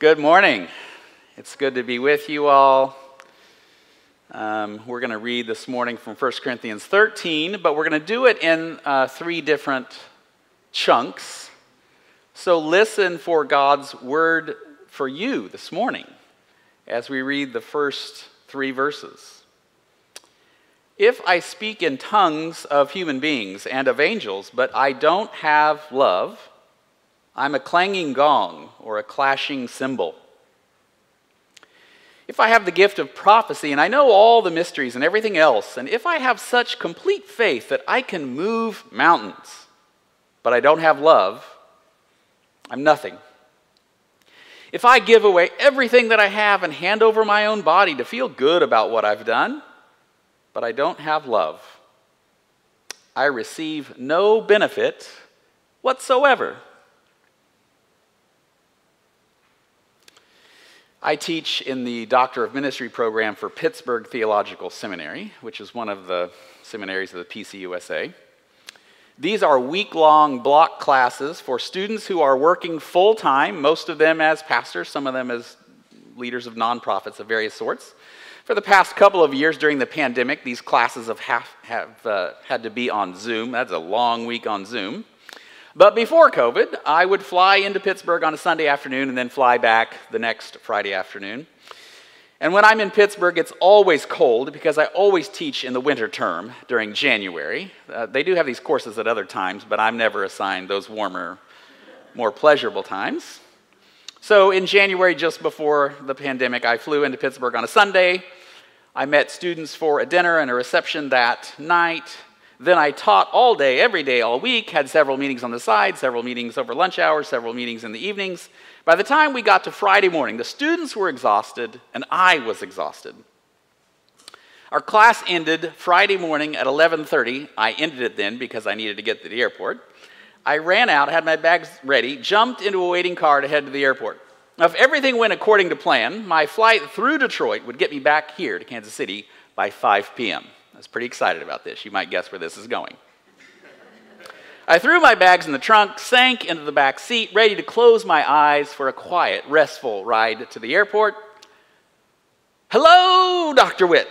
Good morning. It's good to be with you all. We're going to read this morning from 1 Corinthians 13, but we're going to do it in 3 different chunks. So listen for God's word for you this morning as we read the first 3 verses. If I speak in tongues of human beings and of angels, but I don't have love, I'm a clanging gong or a clashing cymbal. If I have the gift of prophecy and I know all the mysteries and everything else, and if I have such complete faith that I can move mountains, but I don't have love, I'm nothing. If I give away everything that I have and hand over my own body to feel good about what I've done, but I don't have love, I receive no benefit whatsoever. I teach in the Doctor of Ministry program for Pittsburgh Theological Seminary, which is one of the seminaries of the PCUSA. These are week-long block classes for students who are working full-time, most of them as pastors, some of them as leaders of nonprofits of various sorts. For the past couple of years during the pandemic, these classes have had to be on Zoom. That's a long week on Zoom. But before COVID, I would fly into Pittsburgh on a Sunday afternoon and then fly back the next Friday afternoon. And when I'm in Pittsburgh, it's always cold because I always teach in the winter term during January. They do have these courses at other times, but I'm never assigned those warmer, more pleasurable times. So in January, just before the pandemic, I flew into Pittsburgh on a Sunday. I met students for a dinner and a reception that night. Then I taught all day, every day, all week, had several meetings on the side, several meetings over lunch hours, several meetings in the evenings. By the time we got to Friday morning, the students were exhausted and I was exhausted. Our class ended Friday morning at 11:30. I ended it then because I needed to get to the airport. I ran out, had my bags ready, jumped into a waiting car to head to the airport. Now, if everything went according to plan, my flight through Detroit would get me back here to Kansas City by 5 p.m. I was pretty excited about this. You might guess where this is going. I threw my bags in the trunk, sank into the back seat, ready to close my eyes for a quiet, restful ride to the airport. "Hello, Dr. Witt,"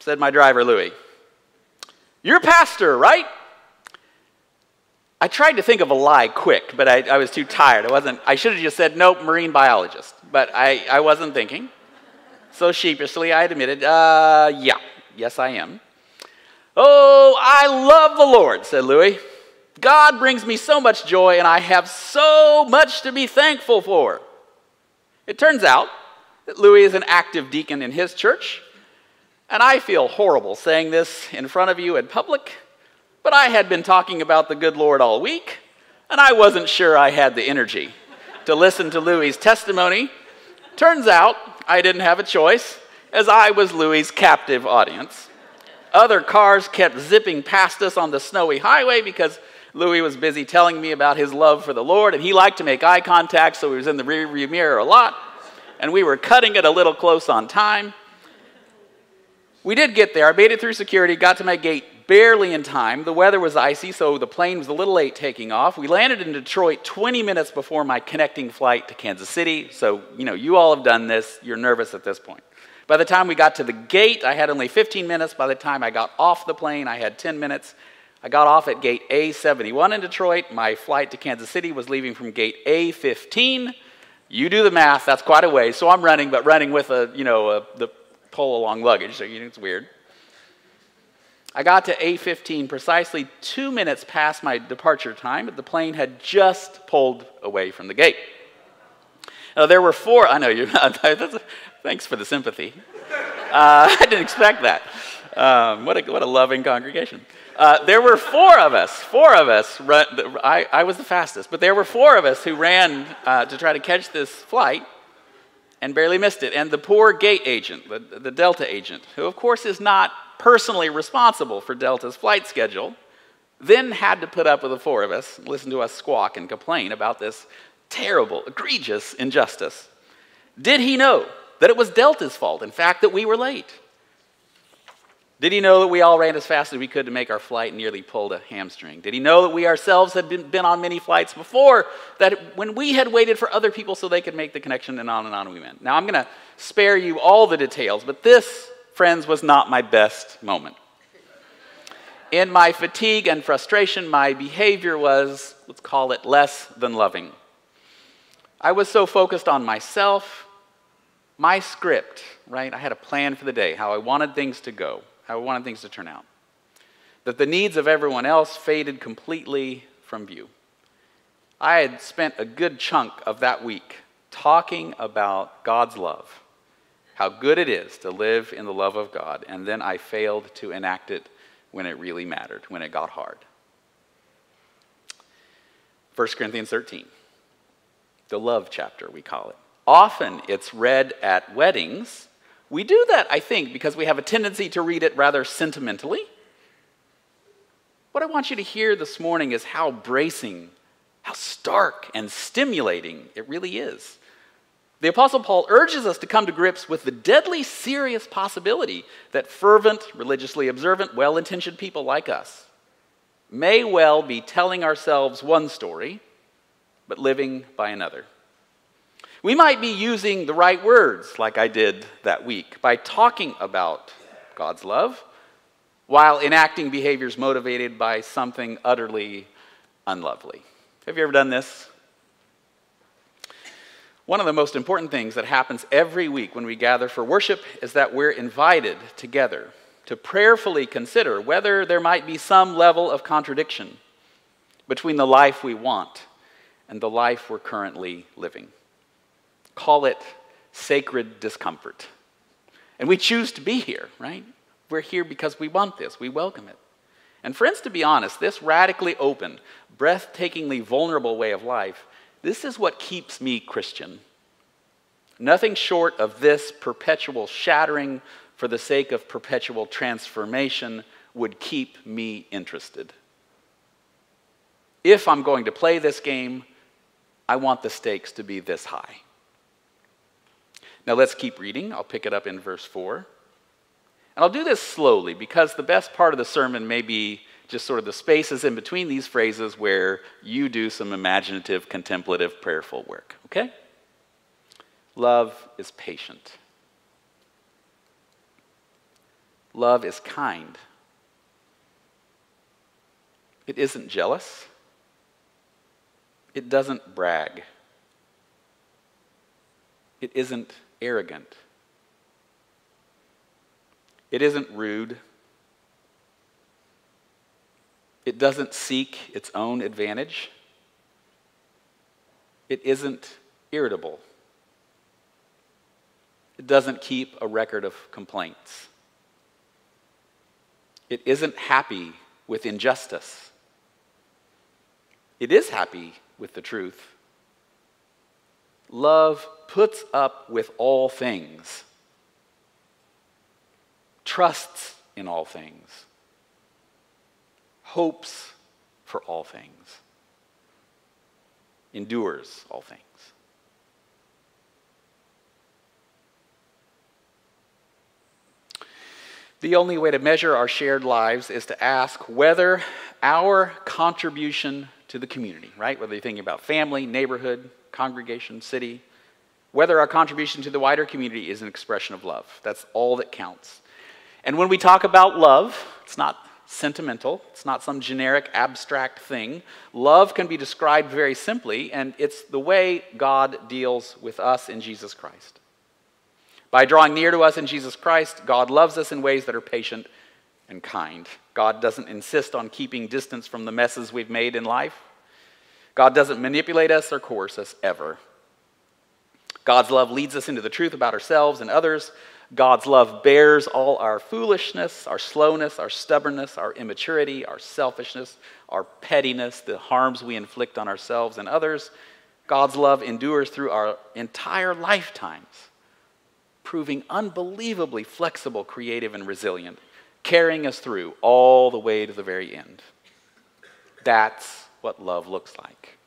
said my driver, Louis. "You're a pastor, right?" I tried to think of a lie quick, but I was too tired. I should have just said, "Nope, marine biologist." But I wasn't thinking. So sheepishly, I admitted, yes, I am. "Oh, I love the Lord," said Louis. "God brings me so much joy, and I have so much to be thankful for." It turns out that Louis is an active deacon in his church, and I feel horrible saying this in front of you in public, but I had been talking about the good Lord all week, and I wasn't sure I had the energy to listen to Louis' testimony. Turns out I didn't have a choice, as I was Louis' captive audience. Other cars kept zipping past us on the snowy highway because Louis was busy telling me about his love for the Lord, and he liked to make eye contact, so he was in the rearview mirror a lot, and we were cutting it a little close on time. We did get there. I made it through security, got to my gate barely in time. The weather was icy, so the plane was a little late taking off. We landed in Detroit 20 minutes before my connecting flight to Kansas City, so you all have done this. You're nervous at this point. By the time we got to the gate, I had only 15 minutes. By the time I got off the plane, I had 10 minutes. I got off at gate A71 in Detroit. My flight to Kansas City was leaving from gate A15. You do the math, that's quite a way. So I'm running, but running with the pull-along luggage, so it's weird. I got to A15 precisely 2 minutes past my departure time, but the plane had just pulled away from the gate. Now, there were 4, I know you, thanks for the sympathy. I didn't expect that. What a loving congregation. There were 4 of us. I was the fastest, but there were 4 of us who ran to try to catch this flight and barely missed it. And the poor gate agent, the Delta agent, who of course is not personally responsible for Delta's flight schedule, then had to put up with the 4 of us and listen to us squawk and complain about this terrible, egregious injustice. Did he know that it was Delta's fault, in fact, that we were late? Did he know that we all ran as fast as we could to make our flight and nearly pulled a hamstring? Did he know that we ourselves had been on many flights before, that when we had waited for other people so they could make the connection, and on we went? Now, I'm going to spare you all the details, but this, friends, was not my best moment. In my fatigue and frustration, my behavior was, let's call it, less than loving. I was so focused on myself, my script, right? I had a plan for the day, how I wanted things to go, how I wanted things to turn out, that the needs of everyone else faded completely from view. I had spent a good chunk of that week talking about God's love, how good it is to live in the love of God, and then I failed to enact it when it really mattered, when it got hard. 1 Corinthians 13, the love chapter, we call it. Often it's read at weddings. We do that, I think, because we have a tendency to read it rather sentimentally. What I want you to hear this morning is how bracing, how stark and stimulating it really is. The Apostle Paul urges us to come to grips with the deadly serious possibility that fervent, religiously observant, well-intentioned people like us may well be telling ourselves one story, but living by another. We might be using the right words, like I did that week, by talking about God's love, while enacting behaviors motivated by something utterly unlovely. Have you ever done this? One of the most important things that happens every week when we gather for worship is that we're invited together to prayerfully consider whether there might be some level of contradiction between the life we want and the life we're currently living. Call it sacred discomfort. And we choose to be here, right? We're here because we want this. We welcome it. And friends, to be honest, this radically open, breathtakingly vulnerable way of life, this is what keeps me Christian. Nothing short of this perpetual shattering for the sake of perpetual transformation would keep me interested. If I'm going to play this game, I want the stakes to be this high. Now let's keep reading. I'll pick it up in verse 4. And I'll do this slowly because the best part of the sermon may be just sort of the spaces in between these phrases where you do some imaginative, contemplative, prayerful work. Okay? Love is patient. Love is kind. It isn't jealous. It doesn't brag. It isn't arrogant. It isn't rude. It doesn't seek its own advantage. It isn't irritable. It doesn't keep a record of complaints. It isn't happy with injustice. It is happy with the truth. Love puts up with all things, trusts in all things, hopes for all things, endures all things. The only way to measure our shared lives is to ask whether our contribution to the community, right? Whether you're thinking about family, neighborhood, congregation, city, whether our contribution to the wider community is an expression of love. That's all that counts. And when we talk about love, it's not sentimental. It's not some generic, abstract thing. Love can be described very simply, and it's the way God deals with us in Jesus Christ. By drawing near to us in Jesus Christ, God loves us in ways that are patient and kind. God doesn't insist on keeping distance from the messes we've made in life. God doesn't manipulate us or coerce us ever. God's love leads us into the truth about ourselves and others. God's love bears all our foolishness, our slowness, our stubbornness, our immaturity, our selfishness, our pettiness, the harms we inflict on ourselves and others. God's love endures through our entire lifetimes, proving unbelievably flexible, creative, and resilient, carrying us through all the way to the very end. That's what love looks like.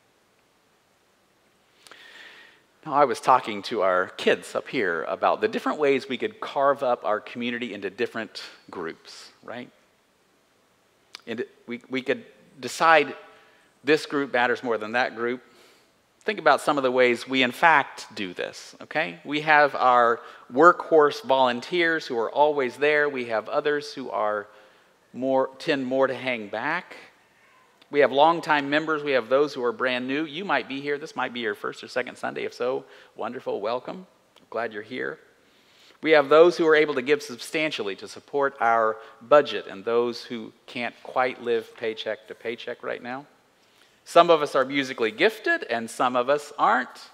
Now, I was talking to our kids up here about the different ways we could carve up our community into different groups, right? And we could decide this group matters more than that group. Think about some of the ways we in fact do this, okay? We have our workhorse volunteers who are always there. We have others who tend more to hang back. We have longtime members. We have those who are brand new. You might be here. This might be your first or second Sunday. If so, wonderful. Welcome. Glad you're here. We have those who are able to give substantially to support our budget and those who can't quite live paycheck to paycheck right now. Some of us are musically gifted and some of us aren't.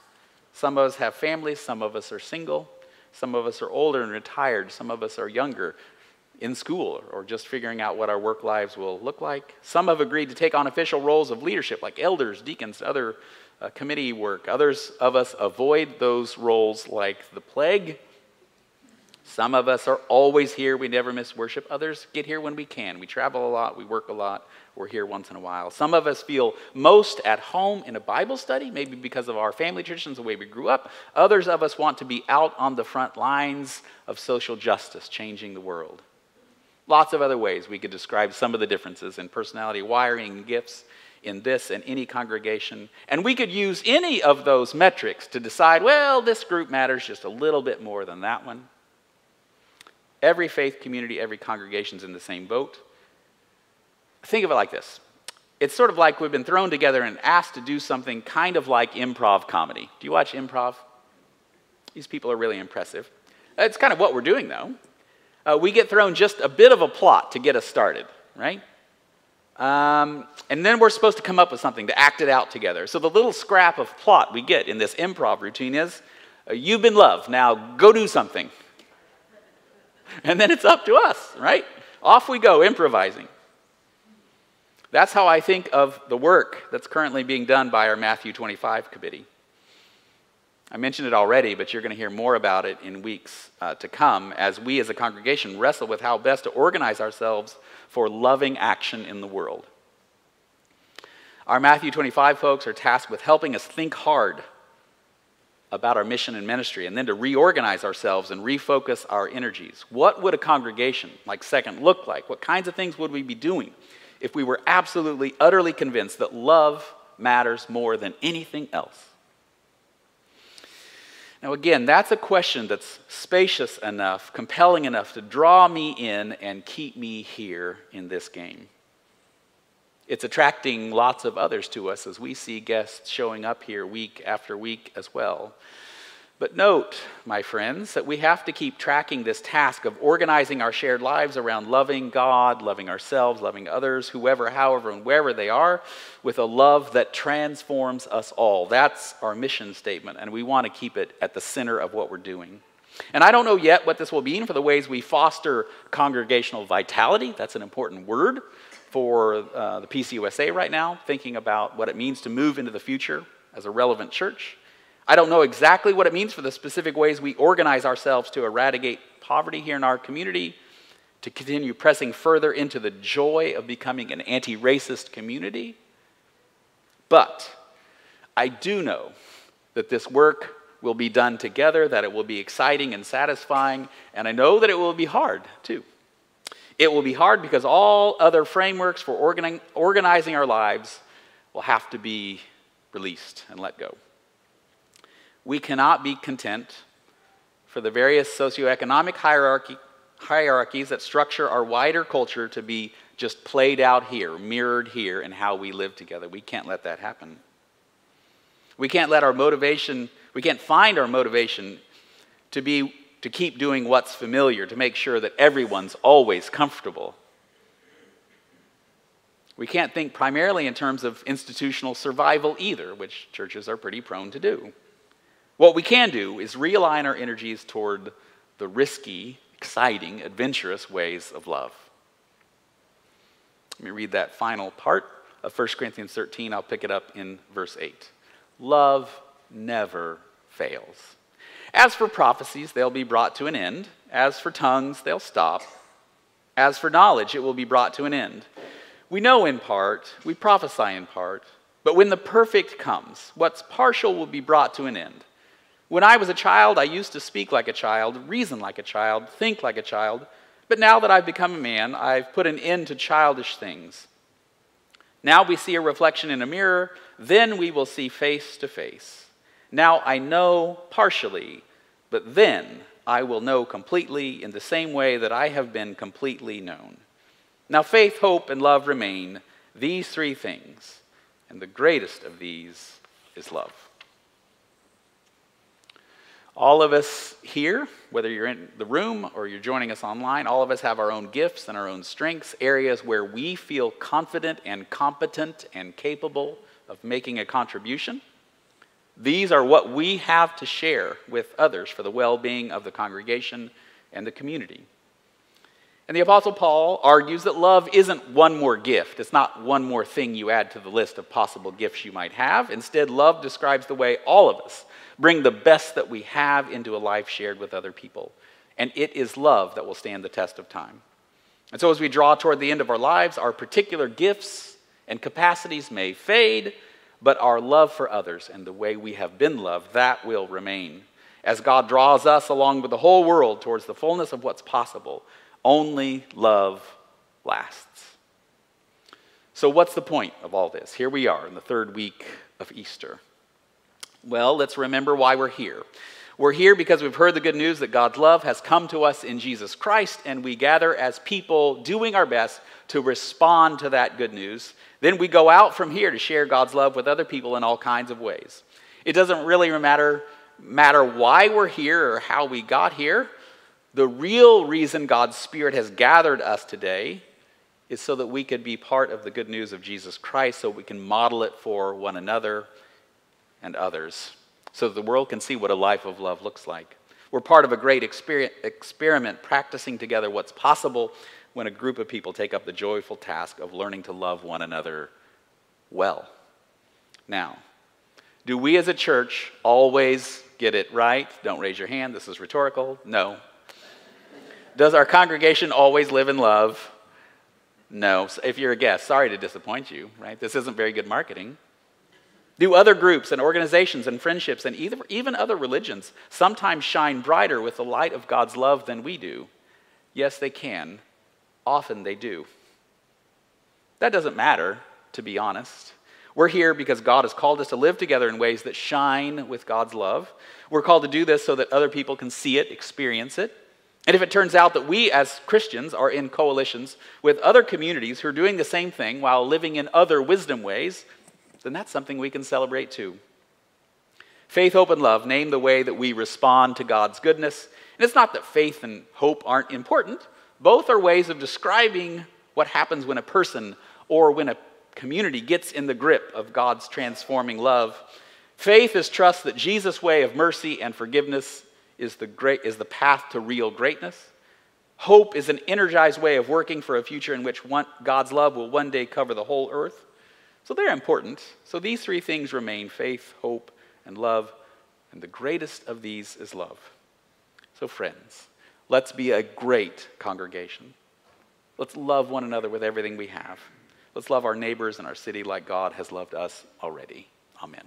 Some of us have families. Some of us are single. Some of us are older and retired. Some of us are younger, in school or just figuring out what our work lives will look like. Some have agreed to take on official roles of leadership like elders, deacons, other committee work. Others of us avoid those roles like the plague. Some of us are always here. We never miss worship. Others get here when we can. We travel a lot. We work a lot. We're here once in a while. Some of us feel most at home in a Bible study, maybe because of our family traditions, the way we grew up. Others of us want to be out on the front lines of social justice, changing the world. Lots of other ways we could describe some of the differences in personality, wiring, and gifts in this and any congregation. And we could use any of those metrics to decide, well, this group matters just a little bit more than that one. Every faith community, every congregation's in the same boat. Think of it like this. It's sort of like we've been thrown together and asked to do something kind of like improv comedy. Do you watch improv? These people are really impressive. It's kind of what we're doing, though. We get thrown just a bit of a plot to get us started, right? And then we're supposed to come up with something to act it out together. So the little scrap of plot we get in this improv routine is, you've been loved, now go do something. And then it's up to us, right? Off we go, improvising. That's how I think of the work that's currently being done by our Matthew 25 committee. I mentioned it already, but you're going to hear more about it in weeks to come as we as a congregation wrestle with how best to organize ourselves for loving action in the world. Our Matthew 25 folks are tasked with helping us think hard about our mission and ministry and then to reorganize ourselves and refocus our energies. What would a congregation like Second look like? What kinds of things would we be doing if we were absolutely, utterly convinced that love matters more than anything else? Now again, that's a question that's spacious enough, compelling enough to draw me in and keep me here in this game. It's attracting lots of others to us as we see guests showing up here week after week as well. But note, my friends, that we have to keep tracking this task of organizing our shared lives around loving God, loving ourselves, loving others, whoever, however, and wherever they are, with a love that transforms us all. That's our mission statement, and we want to keep it at the center of what we're doing. And I don't know yet what this will mean for the ways we foster congregational vitality. That's an important word for the PCUSA right now, thinking about what it means to move into the future as a relevant church. I don't know exactly what it means for the specific ways we organize ourselves to eradicate poverty here in our community, to continue pressing further into the joy of becoming an anti-racist community. But I do know that this work will be done together, that it will be exciting and satisfying, and I know that it will be hard too. It will be hard because all other frameworks for organizing our lives will have to be released and let go. We cannot be content for the various socioeconomic hierarchies that structure our wider culture to be just played out here, mirrored here in how we live together. We can't let that happen. We can't find our motivation to keep doing what's familiar, to make sure that everyone's always comfortable. We can't think primarily in terms of institutional survival either, which churches are pretty prone to do. What we can do is realign our energies toward the risky, exciting, adventurous ways of love. Let me read that final part of 1 Corinthians 13. I'll pick it up in verse 8. Love never fails. As for prophecies, they'll be brought to an end. As for tongues, they'll stop. As for knowledge, it will be brought to an end. We know in part, we prophesy in part, but when the perfect comes, what's partial will be brought to an end. When I was a child, I used to speak like a child, reason like a child, think like a child. But now that I've become a man, I've put an end to childish things. Now we see a reflection in a mirror, then we will see face to face. Now I know partially, but then I will know completely in the same way that I have been completely known. Now faith, hope, and love remain, these three things, and the greatest of these is love. All of us here, whether you're in the room or you're joining us online, all of us have our own gifts and our own strengths, areas where we feel confident and competent and capable of making a contribution. These are what we have to share with others for the well-being of the congregation and the community. And the Apostle Paul argues that love isn't one more gift. It's not one more thing you add to the list of possible gifts you might have. Instead, love describes the way all of us bring the best that we have into a life shared with other people. And it is love that will stand the test of time. And so as we draw toward the end of our lives, our particular gifts and capacities may fade, but our love for others and the way we have been loved, that will remain. As God draws us along with the whole world towards the fullness of what's possible, only love lasts. So what's the point of all this? Here we are in the third week of Easter. Well, let's remember why we're here. We're here because we've heard the good news that God's love has come to us in Jesus Christ, and we gather as people doing our best to respond to that good news. Then we go out from here to share God's love with other people in all kinds of ways. It doesn't really matter why we're here or how we got here. The real reason God's Spirit has gathered us today is so that we could be part of the good news of Jesus Christ, so we can model it for one another and others, so that the world can see what a life of love looks like. We're part of a great experiment practicing together what's possible when a group of people take up the joyful task of learning to love one another well. Now, do we as a church always get it right? Don't raise your hand, this is rhetorical. No. Does our congregation always live in love? No. If you're a guest, sorry to disappoint you, right? This isn't very good marketing. Do other groups and organizations and friendships and even other religions sometimes shine brighter with the light of God's love than we do? Yes, they can. Often they do. That doesn't matter, to be honest. We're here because God has called us to live together in ways that shine with God's love. We're called to do this so that other people can see it, experience it. And if it turns out that we as Christians are in coalitions with other communities who are doing the same thing while living in other wisdom ways, then that's something we can celebrate too. Faith, hope, and love name the way that we respond to God's goodness. And it's not that faith and hope aren't important. Both are ways of describing what happens when a person or when a community gets in the grip of God's transforming love. Faith is trust that Jesus' way of mercy and forgiveness is the path to real greatness. Hope is an energized way of working for a future in which God's love will one day cover the whole earth. So they're important. So these three things remain: faith, hope, and love. And the greatest of these is love. So friends, let's be a great congregation. Let's love one another with everything we have. Let's love our neighbors and our city like God has loved us already. Amen.